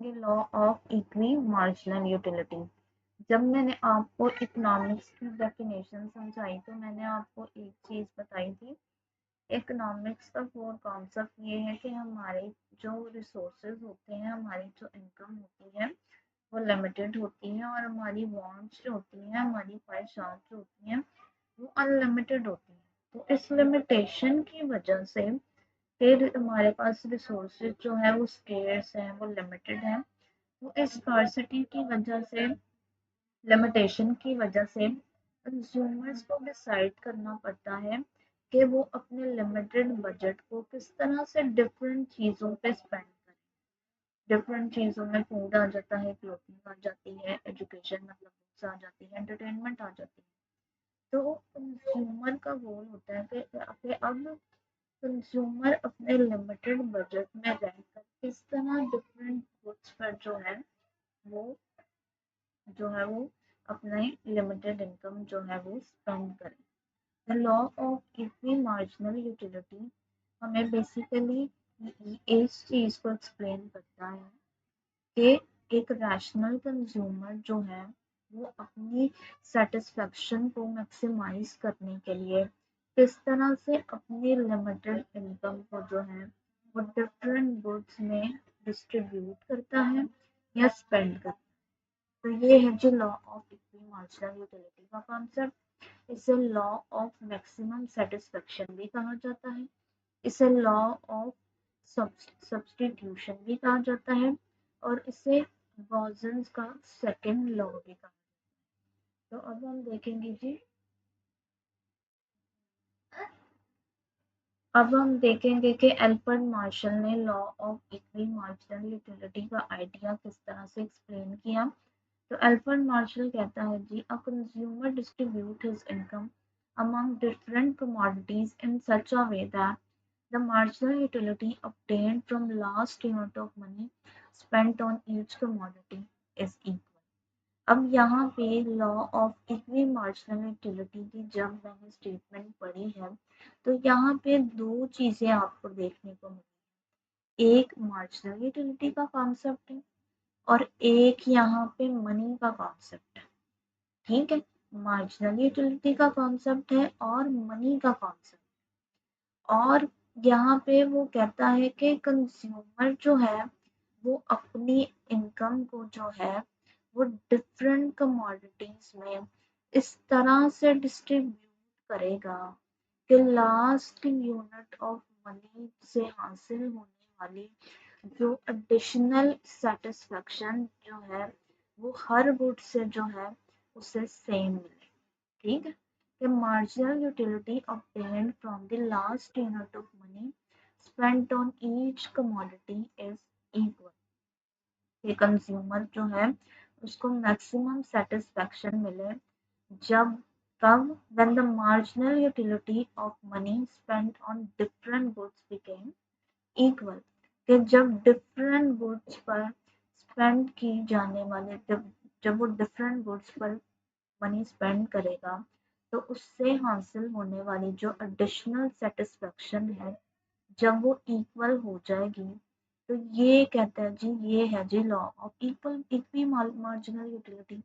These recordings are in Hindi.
देखेंगे law of equi marginal utility. जब मैंने आपको इकोनॉमिक्स की डेफिनेशन समझाई तो मैंने आपको एक चीज़ बताई थी। इकोनॉमिक्स का कोर कॉन्सेप्ट ये है कि हमारे जो रिसोर्सेज होते हैं, हमारी जो इनकम होती है वो लिमिटेड होती है और हमारी वांट्स जो होती हैं, हमारी ख्वाहिशात जो होती हैं वो अनलिमिटेड होती हैं। तो इस लिमिटेशन की वजह से फिर हमारे पास रिसोर्सेज जो है वो स्केर्स हैं, वो लिमिटेड हैं। तो इस स्कार्सिटी की वजह से, लिमिटेशन की वजह से कंज्यूमर्स को डिसाइड करना पड़ता है कि वो अपने लिमिटेड बजट को किस तरह से डिफरेंट चीज़ों पे स्पेंड करें। डिफरेंट चीज़ों में फूड आ जाता है, क्लोथिंग आ जाती है, एजुकेशन मतलब बुक्स आ जाती है, एंटरटेनमेंट आ जाती है। तो कंज्यूमर का गोल होता है कि अब कंज्यूमर अपने लिमिटेड बजट में रहकर किस तरह डिफरेंट गुड्स पर वो वो अपने लिमिटेड इनकम वो स्पेंड करें। The law of equi marginal utility हमें बेसिकली इस चीज़ को एक्सप्लेन करता है कि एक रैशनल कंज्यूमर जो है वो अपनी सेटिस्फेक्शन को मैक्सिमाइज करने के लिए किस तरह से अपनी लिमिटेड इनकम को वो डिफरेंट गुड्स में डिस्ट्रीब्यूट करता है या स्पेंड करता है। तो ये है जो law of equi marginal utility का कॉन्सेप्ट। इसे लॉ ऑफ मैक्सिमम सेटिस्फेक्शन भी कहा जाता है। इसे लॉ ऑफ सब्स्टिट्यूशन भी कहा जाता है और इसे गॉसन्स का सेकंड लॉ भी कहा जाता है। तो अब हम देखेंगे जी, अब हम देखेंगे कि एल्फ्रेड मार्शल ने law of equi marginal utility का आइडिया किस तरह से एक्सप्लेन किया। तो एल्फ्रेड मार्शल कहता है जी, a consumer distribute his income among different commodities in such a way that the marginal utility obtained from last unit of money spent on each commodity is equal। अब यहाँ पे law of equi marginal utility की जब मैंने स्टेटमेंट पढ़ी है तो यहाँ पे दो चीज़ें आपको देखने को मिली। एक मार्जिनल यूटिलिटी का कॉन्सेप्ट है और एक यहाँ पे मनी का कॉन्सेप्ट है। ठीक है, मार्जिनल यूटिलिटी का कॉन्सेप्ट है और मनी का कॉन्सेप्ट। और यहाँ पे वो कहता है कि कंज्यूमर जो है वो अपनी इनकम को वो डिफरेंट कमोडिटीज में इस तरह से डिस्ट्रीब्यूट करेगा कि लास्ट यूनिट ऑफ मनी से हासिल होने वाली जो एडिशनल सेटिस्फेक्शन वो हर गुड से उसे सेम मिले। ठीक है, the marginal utility obtained from the last unit of money spent on each commodity is equal। ये कंज्यूमर उसको मैक्सिमम सेटिस्फेक्शन मिले जब कब when the marginal utility of money spent on different goods became equal। कि जब डिफरेंट गुड्स पर स्पेंड की जाने वाले जब वो डिफरेंट गुड्स पर मनी स्पेंड करेगा तो उससे हासिल होने वाली जो एडिशनल सेटिस्फेक्शन है जब वो इक्वल हो जाएगी। तो ये कहता है जी, ये है जी law of equal equi marginal utility.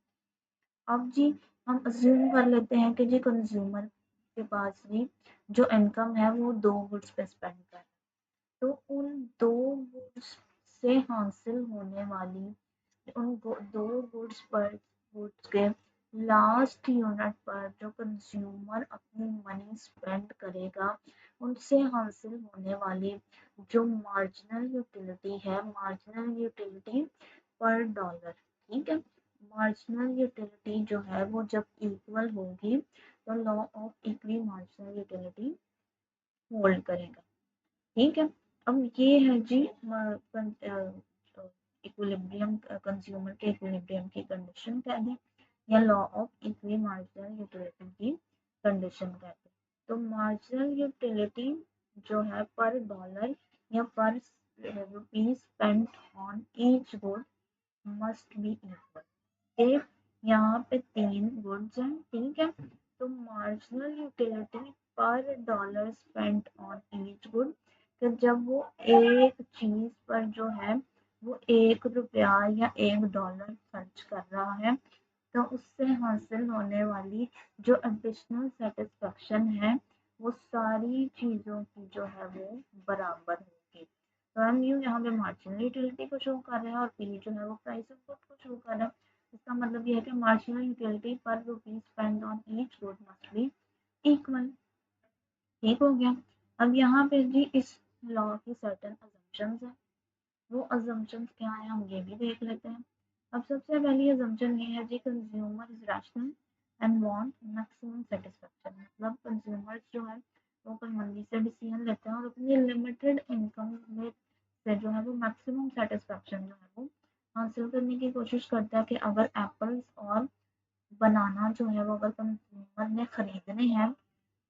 अब जी हम अज्यूम कर लेते हैं कि जी कंज्यूमर के पास भी जो इनकम है वो दो गुड्स पे स्पेंड कर रहा है। तो उन दो गुड्स से हासिल होने वाली दो गुड्स पर गुड्स के लास्ट यूनिट पर जो कंज्यूमर अपनी मनी स्पेंड करेगा उनसे हासिल होने वाली जो मार्जिनल यूटिलिटी है, मार्जिनल यूटिलिटी पर डॉलर। ठीक है, मार्जिनल यूटिलिटी जो है वो जब इक्वल होगी तो law of equi marginal utility hold करेगा। ठीक है, अब ये है जी इक्विलिब्रियम, कंज्यूमर के इक्विलिब्रियम की कंडीशन कह दें या law of equi marginal utility की कंडीशन कह दें। तो मार्जिनल यूटिलिटी जो है पर डॉलर या पर rupees spent on each good must be equal. एक यहाँ पे तीन गुड्स हैं, ठीक है, तो marginal utility per dollar spent on each good, तो जब वो एक चीज पर वो 1 रुपया या $1 खर्च कर रहा है, तो उससे हासिल होने वाली जो एडिशनल सेटिस्फेक्शन है वो सारी चीज़ों की जो है वो बराबर होगी। तो हम यू यहाँ पे मार्जिनल यूटिलिटी को शो कर रहे हैं और पी जो है वो प्राइस ऑफ गुड को शो कर रहा है। इसका मतलब ये है कि मार्जिनल यूटिलिटी पर rupees spend on each good must be equal. ठीक हो गया। अब यहाँ पे जी इस लॉ की सर्टेन अजम्पशंस है, वो अजम्पशंस क्या है हम ये भी देख लेते हैं। अब सबसे पहली अजम्पशन ये है जी consumer is rational and want maximum satisfaction. मतलब कंज्यूमर्स जो है वो कल मंदी से डिसीजन लेते हैं और अपनी लिमिटेड इनकम में से जो है वो मैक्सिमम सेटिस्फेक्शन जो है वो हासिल करने की कोशिश करता है कि अगर एप्पल्स और बनाना जो है वो अगर कंज्यूमर ने खरीदने हैं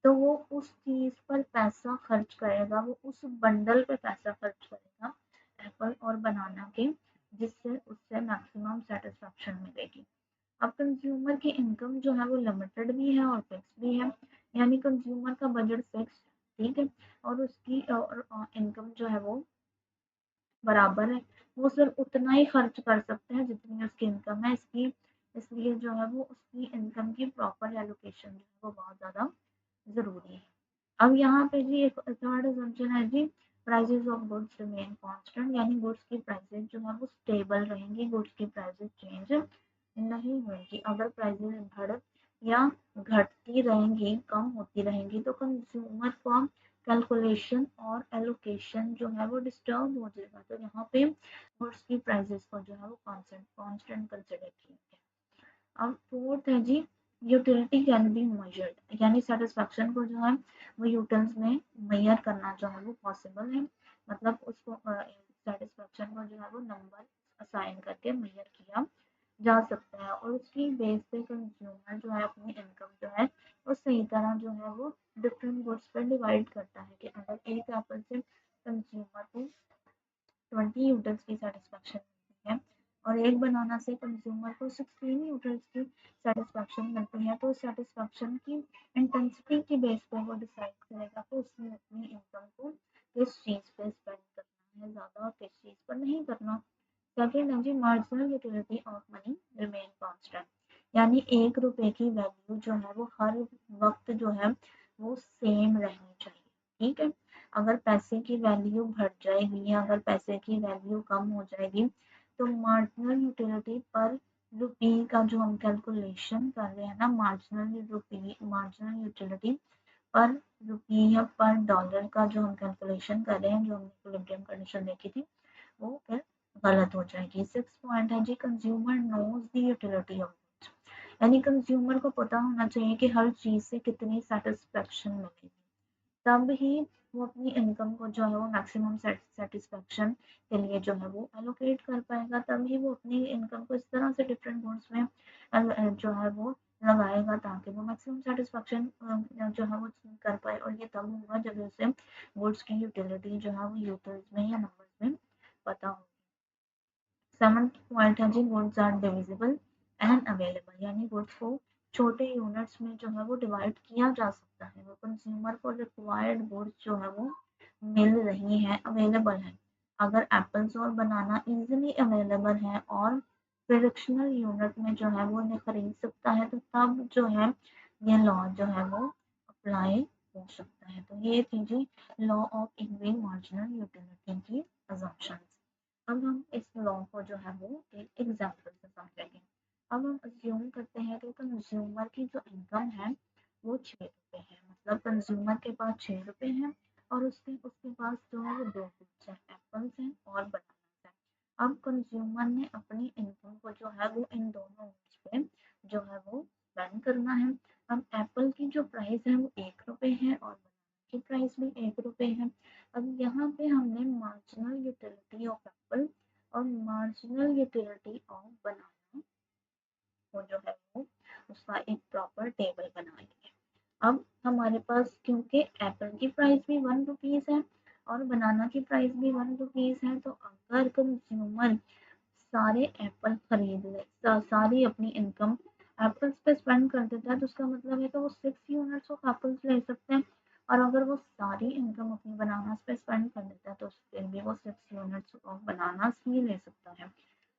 तो वो उस चीज़ पर पैसा खर्च करेगा, वो उस बंडल पे पैसा खर्च करेगा एप्पल और बनाना के, जिससे उससे मैक्सिमम सेटिस्फेक्शन मिलेगी। अब कंज्यूमर की इनकम जो है वो लिमिटेड भी है और फिक्स भी है, यानी कंज्यूमर का बजट फिक्स, ठीक है, और उसकी इनकम जो है वो बराबर है। वो सिर्फ उतना ही खर्च कर सकते हैं जितनी उसकी इनकम है, इसकी इसलिए जो है वो उसकी इनकम की प्रॉपर एलोकेशन जो है वो बहुत ज़्यादा ज़रूरी है। अब यहाँ पे जी एक थर्ड असम्पशन है जी prices of goods remain constant, यानी गुड्स की प्राइसेस जो है वो स्टेबल रहेंगी, गुड्स की प्राइसेस चेंज नहीं होंगी। अगर प्राइसेस बढ़ या घटती रहेंगी, कम होती रहेंगी तो कंज्यूमर का कैलकुलेशन और एलोकेशन जो है वो डिस्टर्ब हो जाएगा। तो यहाँ पे गुड्स की प्राइसेस को जो है वो कांस्टेंट कंसिडर किया गया। अब फोर्थ है जी यूटिलिटी कैन बी मेजर्ड, यानी सेटिस्फेक्शन को जो है वो यूटिल्स में मेजर करना जो है वो पॉसिबल है। मतलब उसको सेटिस्फेक्शन को जो है वो नंबर असाइन करके मेजर किया जा सकता है और उसकी बेस पे कंज्यूमर जो है अपनी इनकम जो है वो सही तरह जो है वो डिफरेंट गुड्स पर डिवाइड करता है कि अगर एक एप्पल से कंज्यूमर को 20 यूजर्स की सेटिस्फेक्शन मिलती है और एक बनाना से कंज्यूमर को 16 यूजर्स की सेटिस्फेक्शन मिलती है, तो सेटिस्फेक्शन की इंटेंसिटी की बेस पे वो डिसाइड करेगा कि उसने अपनी इनकम को किस चीज़ पे स्पेंड करना है ज़्यादा और किस चीज़ पर नहीं करना। सेकेंड है जी marginal utility of money remain constant, यानी 1 रुपए की वैल्यू जो है वो हर वक्त जो है वो सेम रहनी चाहिए। ठीक है, अगर पैसे की वैल्यू बढ़ जाएगी या अगर पैसे की वैल्यू कम हो जाएगी तो मार्जिनल यूटिलिटी पर रुपी का जो हम कैलकुलेशन कर रहे हैं ना, मार्जिनल यूटिलिटी पर रुपी या पर डॉलर का जो हम कैलकुलेशन कर रहे हैं, जो हमने इक्विलिब्रियम कंडीशन देखी थी, वो फिर गलत हो जाएगी। सिक्स पॉइंट है जी consumer knows the utility of goods, यानी कंज्यूमर को पता होना चाहिए कि हर चीज़ से कितनी सेटिस्फेक्शन मिलेगी, तब ही वो अपनी इनकम को जो है वो मैक्सिमम सेटिस्फेक्शन के लिए जो है वो एलोकेट कर पाएगा, तब ही वो अपनी इनकम को इस तरह से डिफरेंट गुड्स में जो है वो लगाएगा ताकि वो मैक्सिमम सेटिस्फेक्शन जो है वो कर पाए, और ये तब होगा जब उसे गुड्स की यूटिलिटी जो है वो यूटिल्स में या नंबर्स में पता हो। सेवंथ पॉइंट है जी goods are divisible and available, यानी गुड्स को छोटे यूनिट्स में जो है वो डिवाइड किया जा सकता है, वो कंज्यूमर को रिक्वायर्ड गुड्स जो है वो मिल रही हैं, अवेलेबल है। अगर एप्पल्स और बनाना इजीली अवेलेबल है और फ्रिक्शनल यूनिट में जो है वो उन्हें खरीद सकता है, तो तब जो है ये लॉ जो है वो अप्लाई हो सकता है। तो ये थी जी law of equity marginal utility की अजम्पशंस। अब हम इस लॉ को जो है वो एक एग्जाम्पल से समझेंगे। अब हम अज्यूम करते हैं कि कंज्यूमर की जो इनकम है वो 6 रुपये है, मतलब कंज्यूमर के पास 6 रुपये हैं और उसके उसके पास जो है वो दो गुड्स हैं, एप्पल्स हैं और बनाना है। अब कंज्यूमर ने अपनी इनकम को जो है वो इन दोनों गुड्स पे जो है वो स्पेंड करना है। अब एप्पल की जो प्राइस है वो 1 रुपये है और बनाना की प्राइस भी 1 रुपये है। अब यहाँ पे हमने मार्जिनल यूटिलिटी ऑफ एप्पल और मार्जिनल यूटिलिटी ऑफ बनाना को जो है वो उसका एक प्रॉपर टेबल बना लिया। अब हमारे पास क्योंकि एप्पल की प्राइस भी 1 रुपीज़ है और बनाना की प्राइस भी 1 रुपीज़ है, तो अगर कंज्यूमर सारे एप्पल खरीद ले, सारी अपनी इनकम एप्पल्स पे स्पेंड कर देता है, तो उसका मतलब है कि वो 6 यूनिट्स ऑफ एप्पल्स ले सकते हैं और अगर वो सारी इनकम अपनी बनानास पे स्पेंड कर देता है तो फिर भी वो 6 यूनिट्स ऑफ बनानास ही ले सकता है।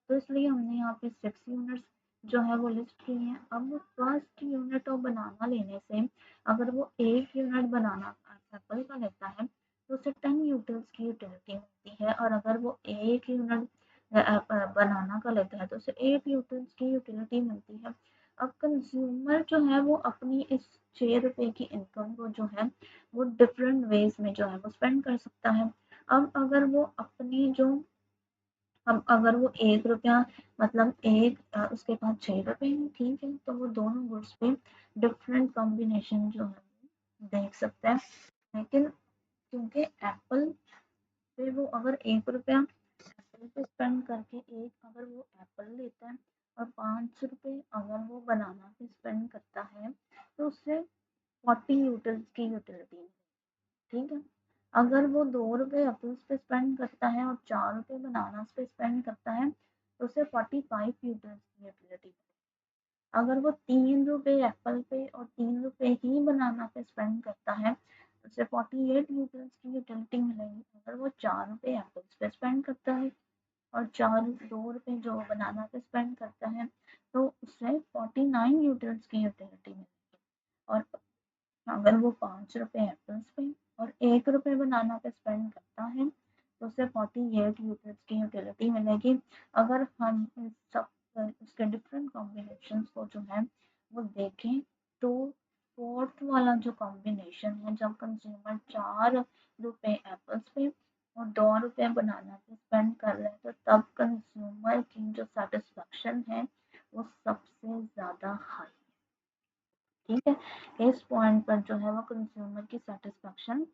तो इसलिए हमने यहाँ पे 6 यूनिट्स जो है वो लिस्ट की है। अब फर्स्ट यूनिट ऑफ बनाना लेने से अगर वो 1 यूनिट बनाना एप्पल का लेता है तो उसे 10 यूटिल्स की यूटिलिटी मिलती है, और अगर वो 1 यूनिट बनाना का लेता है तो उसे 8 यूटिल्स की यूटिलिटी मिलती है। अब कंज्यूमर जो है वो अपनी इस 6 रुपए की इनकम को जो है वो डिफरेंट वेज में जो है वो स्पेंड कर सकता है। अब अगर वो अपनी जो अब अगर वो 1 रुपया मतलब उसके पास 6 रुपए हैं, ठीक है, तो वो दोनों गुड्स पे डिफरेंट कॉम्बिनेशन जो है देख सकता है। लेकिन क्योंकि एप्पल पे वो अगर 1 रुपया एप्पल पे स्पेंड करके अगर वो एप्पल लेता है और 5 रुपए अगर वो बनाना पे स्पेंड करता है तो उससे 40 यूटिल्स की यूटिलिटी, ठीक है। अगर वो 2 रुपए एप्पल्स पे स्पेंड करता है और 4 रुपए बनानास पे स्पेंड करता है तो उसे 45 यूटिल्स की यूटिलिटी। अगर वो 3 रुपए एप्पल पे और 3 रुपए ही बनाना पे स्पेंड करता है तो उसे 48 यूटिल्स की यूटिलिटी मिलेगी। अगर वो 4 रुपए एप्पल्स पे स्पेंड करता है और 2 रुपए जो बनाना पे स्पेंड करता है तो उसे 49 यूटिल्स की यूटिलिटी मिलेगी। और अगर वो 5 रुपए एप्पल्स पे और 1 रुपए बनाना पे स्पेंड करता है तो उसे 48 यूनिट्स की यूटिलिटी मिलेगी। अगर हम इन सब उसके डिफरेंट कॉम्बिनेशन को जो है वो देखें तो फोर्थ वाला जो कॉम्बिनेशन है जब कंज्यूमर 4 रुपए एप्पल्स पे और 2 रुपए बनाना पे स्पेंड कर रहे हैं तो तब कंज्यूमर की जो सेटिस्फेक्शन है वो सबसे ज़्यादा हाई, ठीक है। इस पॉइंट पर जो है वो कंज्यूमर की सेटिस्फेक्शन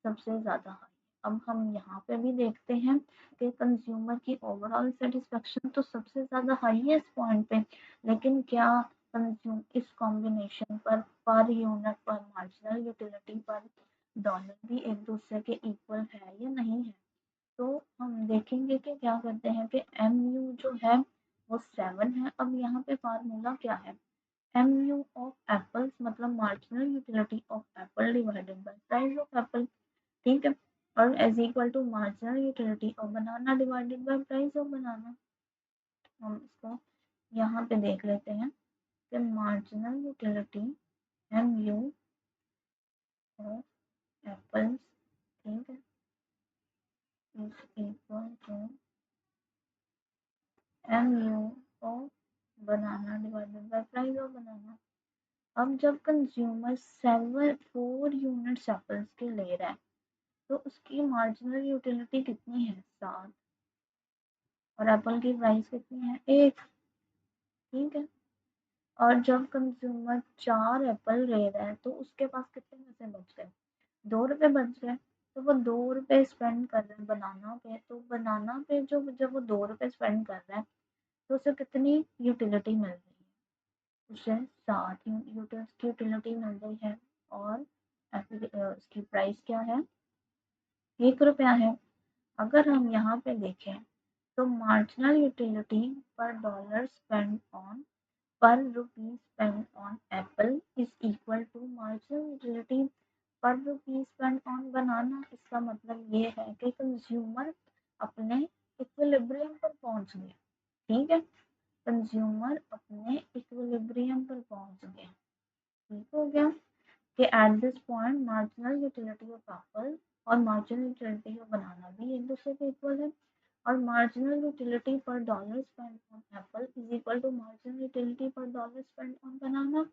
सबसे ज़्यादा है। अब हम यहाँ पे भी देखते हैं कि कंज्यूमर की ओवरऑल सेटिस्फेक्शन तो सबसे ज़्यादा हाई है इस पॉइंट पे, लेकिन क्या कंज्यूम इस कॉम्बिनेशन पर यूनिट पर मार्जिनल यूटिलिटी पर डॉलर भी एक दूसरे के इक्वल है या नहीं है। तो हम देखेंगे कि क्या करते हैं कि एम यू जो है वो 7 है। अब यहाँ पे फार्मूला क्या है, MU of apples मतलब marginal utility of apple divided by price of apple, ठीक है, और as equal to marginal utility of banana divided by price of banana। हम इसको यहाँ पे देख लेते हैं कि marginal utility MU of apples, ठीक है, is equal to MU of banana divided by price of banana। अब जब कंज्यूमर 4 यूनिट्स एप्पल्स के ले रहा है तो उसकी मार्जिनल यूटिलिटी कितनी है, 7, और एप्पल की प्राइस कितनी है, 1, ठीक है। और जब कंज्यूमर 4 एप्पल ले रहा है तो उसके पास कितने पैसे बच गए, 2 रुपए बच गए। तो वो 2 रुपए स्पेंड कर रहे हैं बनाना पे, तो बनाना पे जो जब वो 2 रुपए स्पेंड कर रहा है तो उसे कितनी यूटिलिटी मिल रही है, उसे 7 यूटिल्स की यूटिलिटी मिल रही है। और उसकी प्राइस क्या है, 1 रुपया है। अगर हम यहाँ पे देखें तो marginal utility per dollar spend on per rupee spend on apple is equal to marginal utility per rupee spend on banana. इसका मतलब ये है कि कंज्यूमर अपने इक्विलिब्रियम पर पहुंच गए, ठीक है, कंज्यूमर अपने इक्विलिब्रियम पर पहुंच गए, ठीक हो गया कि at this point marginal utility of apple और मार्जिनल यूटिलिटी ऑफ बनाना भी एक दूसरे के इक्वल है, और marginal utility per dollar spend on apple is equal to marginal utility per dollar spend on banana.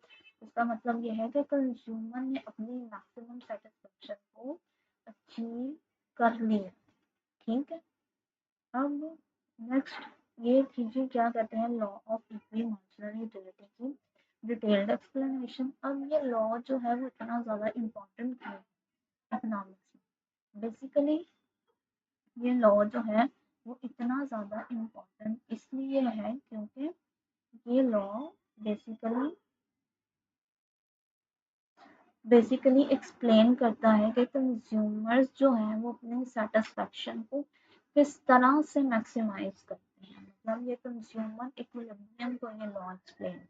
इसका मतलब यह है कि कंज्यूमर ने अपनी मैक्सिमम सेटिस्फेक्शन को अचीव कर लिया, ठीक है। अब नेक्स्ट ये चीजें क्या कहते हैं, law of equi marginal utility की डिटेल्ड एक्सप्लेनेशन। अब ये लॉ जो है वो इतना ज़्यादा इम्पोर्टेंट क्यों है इकोनॉमिक्स में, बेसिकली ये लॉ जो है वो इतना ज़्यादा इम्पोर्टेंट इसलिए है क्योंकि ये लॉ बेसिकली बेसिकली एक्सप्लेन करता है कि कंज्यूमर्स जो हैं वो अपने सेटिस्फेक्शन को किस तरह से मैक्सिमाइज करते हैं, मतलब ये कंज्यूमर इक्विलिब्रियम को ये लॉ एक्सप्लेन।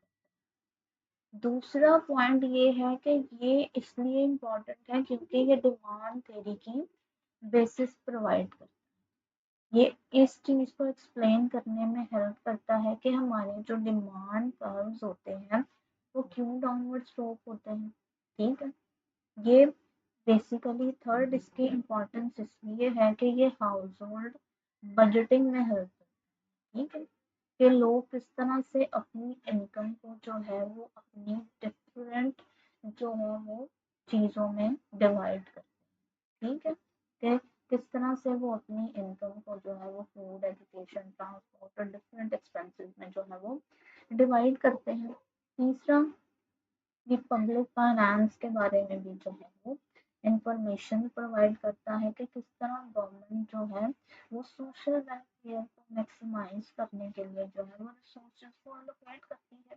दूसरा पॉइंट ये है कि ये इसलिए इम्पोर्टेंट है क्योंकि ये डिमांड थ्योरी की बेसिस प्रोवाइड करता है। ये इस चीज़ को एक्सप्लेन करने में हेल्प करता है कि हमारे जो डिमांड कर्व्स होते हैं वो क्यों डाउनवर्ड स्लोप होते हैं। ठीक है, ये बेसिकली थर्ड इसकी इम्पोर्टेंस इसलिए है कि ये हाउस होल्ड बजटिंग में हेल्प करता है। ठीक है, कि लोग किस तरह से अपनी इनकम को जो है वो अपनी डिफरेंट जो है वो चीज़ों में डिवाइड करते हैं। ठीक है, कि किस तरह से वो अपनी इनकम को जो है वो फूड एजुकेशन ट्रांसपोर्ट और डिफरेंट एक्सपेंसेस में जो है वो डिवाइड करते हैं। तीसरा, ये पब्लिक फाइनेंस के बारे में भी जो है वो इंफॉर्मेशन प्रोवाइड करता है कि किस तरह गवर्नमेंट जो है वो सोशल वेलफेयर को मैक्सिमाइज करने के लिए जो है वो रिसोर्सेज को एलोकेट करती है।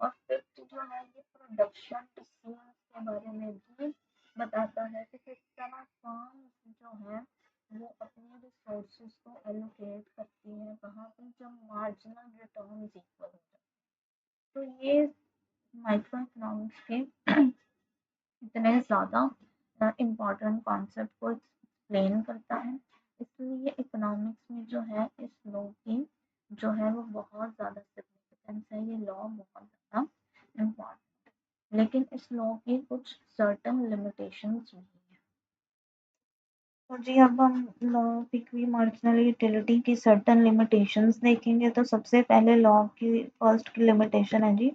और फिफ्थ जो है ये प्रोडक्शन डिसीजंस के बारे में भी बताता है कि किस तरह फर्म जो है वो अपने रिसोर्सेज को एलोकेट करती है कहाँ पे जब मार्जिनल रिटर्न इक्वल हो जाए। तो ये माइक्रो इकोनॉमिक्स के इतने ज़्यादा इम्पोर्टेंट कॉन्सेप्ट को एक्सप्लेन करता है। इसलिए इकोनॉमिक्स में जो है इस लॉ की जो है वो बहुत ज़्यादा सिग्निफिकेंस है। ये लॉ बहुत ज़्यादा इम्पोर्टेंट है, लेकिन इस लॉ की कुछ सर्टन लिमिटेशंस भी हैं। तो जी अब हम law of equi marginal utility की सर्टन लिमिटेशंस देखेंगे। तो सबसे पहले लॉ की फर्स्ट की लिमिटेशन है जी,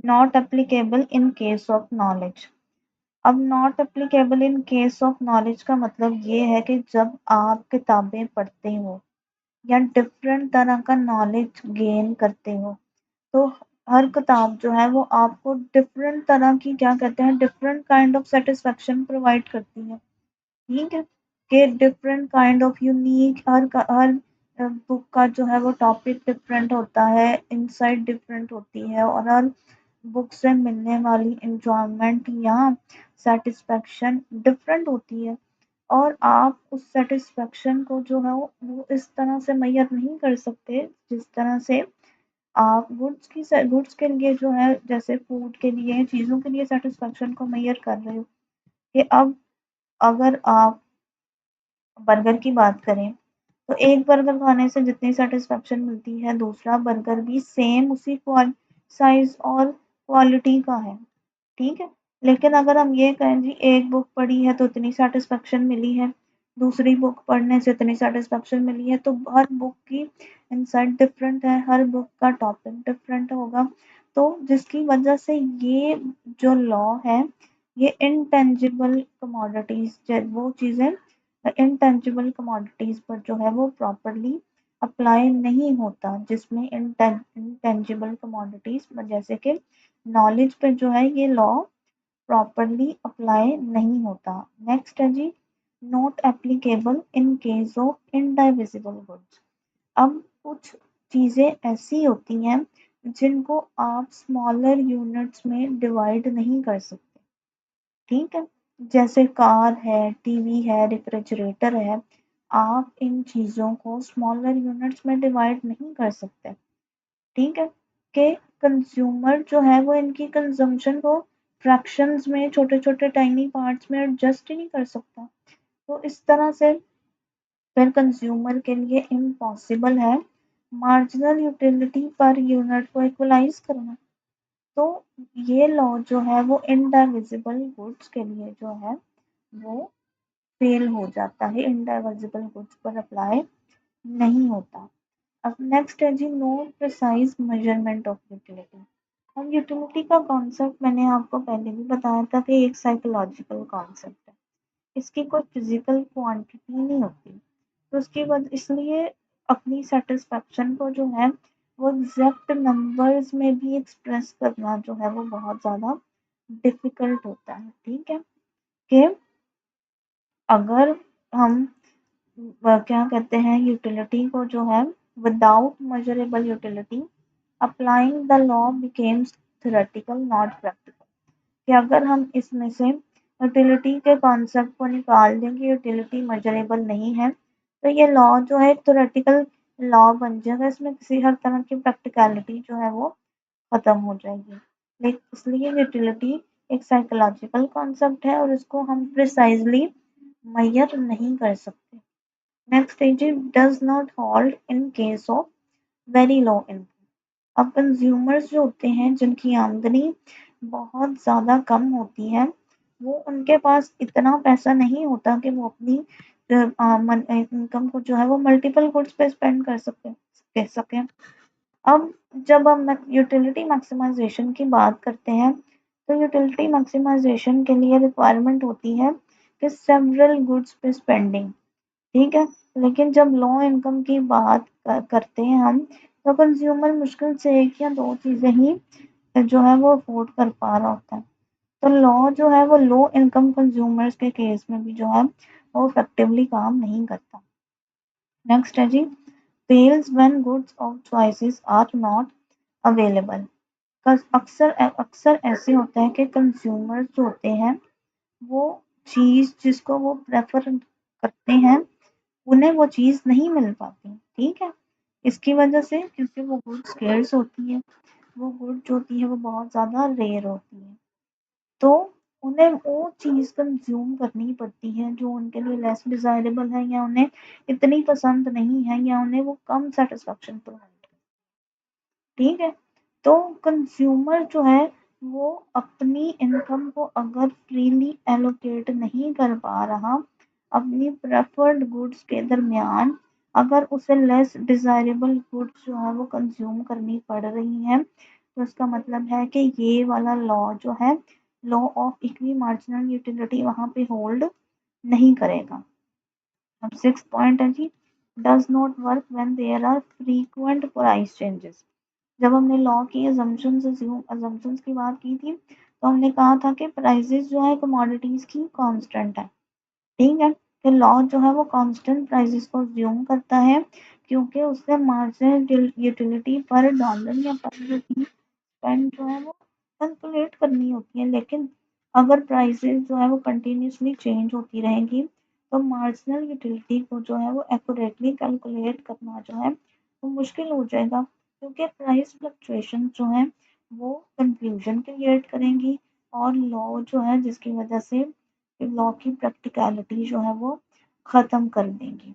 not applicable in case of knowledge. अब not applicable in case of knowledge का मतलब ये है कि जब आप किताबें पढ़ते हो या डिफरेंट तरह का नॉलेज गेन करते हो, तो हर किताब जो है वो आपको डिफरेंट तरह की क्या कहते हैं different kind of satisfaction provide करती है। ठीक है, कि different kind of unique her book का जो है वो टॉपिक डिफरेंट होता है, इनसाइट डिफरेंट होती है और हर बुक से मिलने वाली एंजॉयमेंट या सेटिस्फेक्शन डिफरेंट होती है। और आप उस सेटिस्फेक्शन को जो है वो इस तरह से मेजर नहीं कर सकते जिस तरह से आप गुड्स के लिए जो है जैसे फूड के लिए चीज़ों के लिए सेटिस्फेक्शन को मेजर कर रहे हो। कि अब अगर आप बर्गर की बात करें तो एक बर्गर खाने से जितनी सेटिस्फेक्शन मिलती है दूसरा बर्गर भी सेम उसी साइज और क्वालिटी का है। ठीक है, लेकिन अगर हम ये कहें जी एक बुक पढ़ी है तो इतनी सेटिस्फेक्शन मिली है, दूसरी बुक पढ़ने से इतनी सेटिस्फेक्शन मिली है, तो हर बुक की इंसाइट डिफरेंट है, हर बुक का टॉपिक डिफरेंट होगा। तो जिसकी वजह से ये जो लॉ है ये इनटेंजिबल कमोडिटीज वो चीज़ें इनटेंजिबल कमोडिटीज पर जो है वो प्रॉपरली अप्लाई नहीं होता, जिसमें इनटेंजिबल कमोडिटीज जैसे कि नॉलेज पे जो है ये लॉ प्रॉपरली अप्लाई नहीं होता। नेक्स्ट है जी, not applicable in case of indivisible goods. अब कुछ चीज़ें ऐसी होती हैं जिनको आप स्मॉलर यूनिट्स में डिवाइड नहीं कर सकते। ठीक है, जैसे कार है, टीवी है, रेफ्रिजरेटर है, आप इन चीज़ों को स्मॉलर यूनिट्स में डिवाइड नहीं कर सकते। ठीक है, कि कंज्यूमर जो है वो इनकी कंजम्पशन को फ्रैक्शंस में छोटे-छोटे टाइनी पार्ट्स में एडजस्ट ही नहीं कर सकता। तो इस तरह से फिर कंज्यूमर के लिए इम्पॉसिबल है मार्जिनल यूटिलिटी पर यूनिट को इक्वलाइज करना। तो ये लॉ जो है वो इनडाइविजिबल गुड्स के लिए जो है वो फेल हो जाता है, इनडाइविजिबल गुड्स पर अप्लाई नहीं होता। अब नेक्स्ट है जी, no precise measurement of utility. अब यूटिलिटी का कॉन्सेप्ट मैंने आपको पहले भी बताया था कि एक साइकोलॉजिकल कॉन्सेप्ट है, इसकी कोई फिजिकल क्वांटिटी नहीं होती। तो उसके बाद इसलिए अपनी सेटिस्फेक्शन को जो है वो एग्जैक्ट नंबर्स में भी एक्सप्रेस करना जो है वो बहुत ज़्यादा डिफिकल्ट होता है। ठीक है, कि अगर हम क्या कहते हैं यूटिलिटी को जो है without measurable utility applying the law becomes theoretical not practical. कि अगर हम इसमें से यूटिलिटी के कॉन्सेप्ट को निकाल दें कि यूटिलिटी मेजरेबल नहीं है, तो ये लॉ जो है थ्योरेटिकल लॉ बन जाएगा, इसमें किसी हर तरह की प्रैक्टिकलिटी जो है वो खत्म हो जाएगी। इसलिए यूटिलिटी एक साइकोलॉजिकल कॉन्सेप्ट है और इसको हम प्रिसाइजली मेजर नहीं कर सकते। नेक्स्ट है जी, does not hold in case of very low income. अब कंज्यूमर्स जो होते हैं जिनकी आमदनी बहुत ज़्यादा कम होती है, वो उनके पास इतना पैसा नहीं होता कि वो अपनी इनकम को जो है वो मल्टीपल गुड्स पे स्पेंड कर सकें। अब जब हम यूटिलिटी मैक्सिमाइजेशन की बात करते हैं, तो यूटिलिटी मैक्सिमाइजेशन के लिए रिक्वायरमेंट होती है कि सेवरल गुड्स पे स्पेंडिंग, ठीक है। लेकिन जब लो इनकम की बात करते हैं हम, तो कंज्यूमर मुश्किल से एक या दो चीज़ें ही जो है वो अफोर्ड कर पा रहा होता है। तो लॉ जो है वो लो इनकम कंज्यूमर्स के केस में भी जो है वो इफेक्टिवली काम नहीं करता। नेक्स्ट है जी, fails when goods of choices are not available. अक्सर अक्सर ऐसे होता है कि कंज्यूमर्स जो होते हैं, वो चीज़ जिसको वो प्रेफर करते हैं, उन्हें वो चीज़ नहीं मिल पाती, ठीक है। इसकी वजह से क्योंकि वो गुड स्केर्स होती है, वो गुड जो होती है वो बहुत ज़्यादा रेयर होती है, तो उन्हें वो चीज़ कंज्यूम करनी पड़ती है जो उनके लिए लेस डिज़ायरेबल है या उन्हें इतनी पसंद नहीं है या उन्हें वो कम सेटिस्फेक्शन प्रोवाइड, ठीक है। तो कंज्यूमर जो है वो अपनी इनकम को अगर फ्रीली एलोकेट नहीं कर पा रहा अपनी प्रेफर्ड गुड्स के दरमियान, अगर उसे लेस डिज़ायरेबल गुड्स जो है वो कंज्यूम करनी पड़ रही हैं, तो इसका मतलब है कि ये वाला लॉ जो है, law of equi marginal utility वहाँ पे होल्ड नहीं करेगा। अब सिक्स पॉइंट है जी, does not work when there are frequent price changes. जब हमने लॉ की अजम्पशंस की बात की थी, तो हमने कहा था कि प्राइसेस जो है कमोडिटीज की कांस्टेंट है, ठीक है। कि लॉ जो है वो कांस्टेंट प्राइसेस को अज्यूम करता है क्योंकि उससे मार्जिनल यूटिलिटी पर डॉलर या पर रुपी स्पेंड जो है वो कैलकुलेट करनी होती है। लेकिन अगर प्राइसेस जो है वो कंटिन्यूसली चेंज होती रहेंगी, तो मार्जिनल यूटिलिटी को जो है वो एक्यूरेटली कैलकुलेट करना जो है वो मुश्किल हो जाएगा, क्योंकि प्राइस फ्लक्चुएशन जो है वो कंफ्यूजन क्रिएट करेंगी और लॉ जो है जिसकी वजह से लॉ की प्रैक्टिकलिटी जो है वो ख़त्म कर देंगी।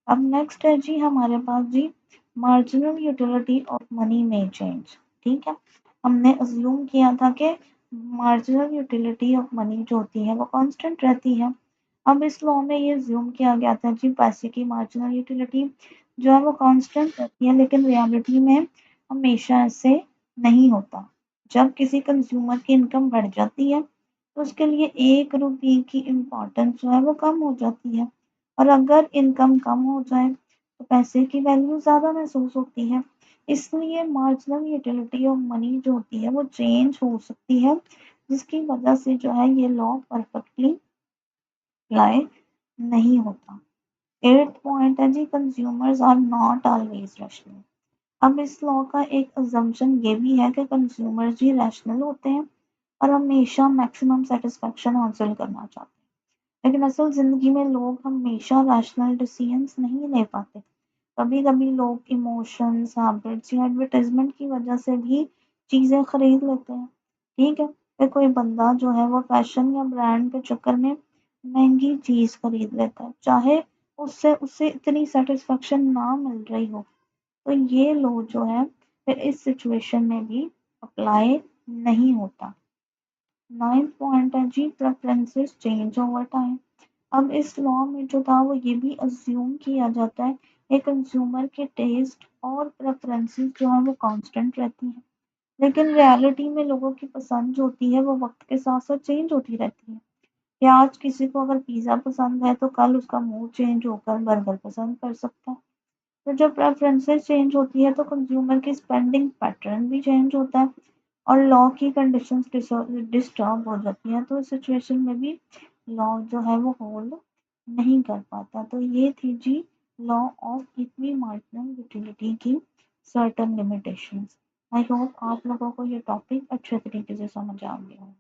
अब नेक्स्ट है जी हमारे पास जी, मार्जिनल यूटिलिटी ऑफ मनी में चेंज, ठीक है। हमने अज्यूम किया था कि मार्जिनल यूटिलिटी ऑफ मनी जो होती है वो कांस्टेंट रहती है। अब इस लॉ में ये अज्यूम किया गया था जी पैसे की मार्जिनल यूटिलिटी जो है वो कांस्टेंट रहती है, लेकिन रियलिटी में हमेशा ऐसे नहीं होता। जब किसी कंज्यूमर की इनकम बढ़ जाती है, तो उसके लिए एक रुपये की इम्पोर्टेंस जो है वो कम हो जाती है, और अगर इनकम कम हो जाए तो पैसे की वैल्यू ज़्यादा महसूस होती है। इसलिए मार्जिनल यूटिलिटी ऑफ मनी जो होती है वो चेंज हो सकती है, जिसकी वजह से जो है ये लॉ परफेक्टली अप्लाई नहीं होता। एट्थ पॉइंट है जी, consumers are not always rational. अब इस लॉ का एक अजम्पशन ये भी है कि कंज्यूमर्स भी रैशनल होते हैं और हमेशा मैक्सिमम सेटिस्फेक्शन हासिल करना चाहते हैं, लेकिन असल ज़िंदगी में लोग हमेशा रैशनल डिसीजंस नहीं ले पाते। कभी कभी लोग इमोशंस, हैबिट्स या एडवर्टाइजमेंट की वजह से भी चीज़ें खरीद लेते हैं, ठीक है। फिर कोई बंदा जो है वो फैशन या ब्रांड के चक्कर में महंगी चीज़ खरीद लेता है, चाहे उससे उससे इतनी सेटिस्फेक्शन ना मिल रही हो। तो ये लॉ जो है फिर इस सिचुएशन में भी अप्लाई नहीं होता। नाइन्थ पॉइंट है जी, प्रेफरेंसेस चेंज ओवर टाइम। अब इस लॉ में जो था वो ये भी अज्यूम किया जाता है कि कंज्यूमर के टेस्ट और प्रेफरेंसेस जो है वो कांस्टेंट रहती हैं, लेकिन रियलिटी में लोगों की पसंद जो होती है वो वक्त के साथ साथ चेंज होती रहती है। कि आज किसी को अगर पिज़्ज़ा पसंद है तो कल उसका मूड चेंज होकर बर्गर पसंद कर सकता है। तो जब प्रेफरेंसेस चेंज होती है तो कंज्यूमर की स्पेंडिंग पैटर्न भी चेंज होता है और लॉ की कंडीशंस डिस्टर्ब हो जाती हैं, तो इस सिचुएशन में भी लॉ जो है वो होल्ड नहीं कर पाता। तो ये थी जी law of equi marginal utility की सर्टेन लिमिटेशंस। आई होप आप लोगों को ये टॉपिक अच्छे तरीके से समझ आ गया हो।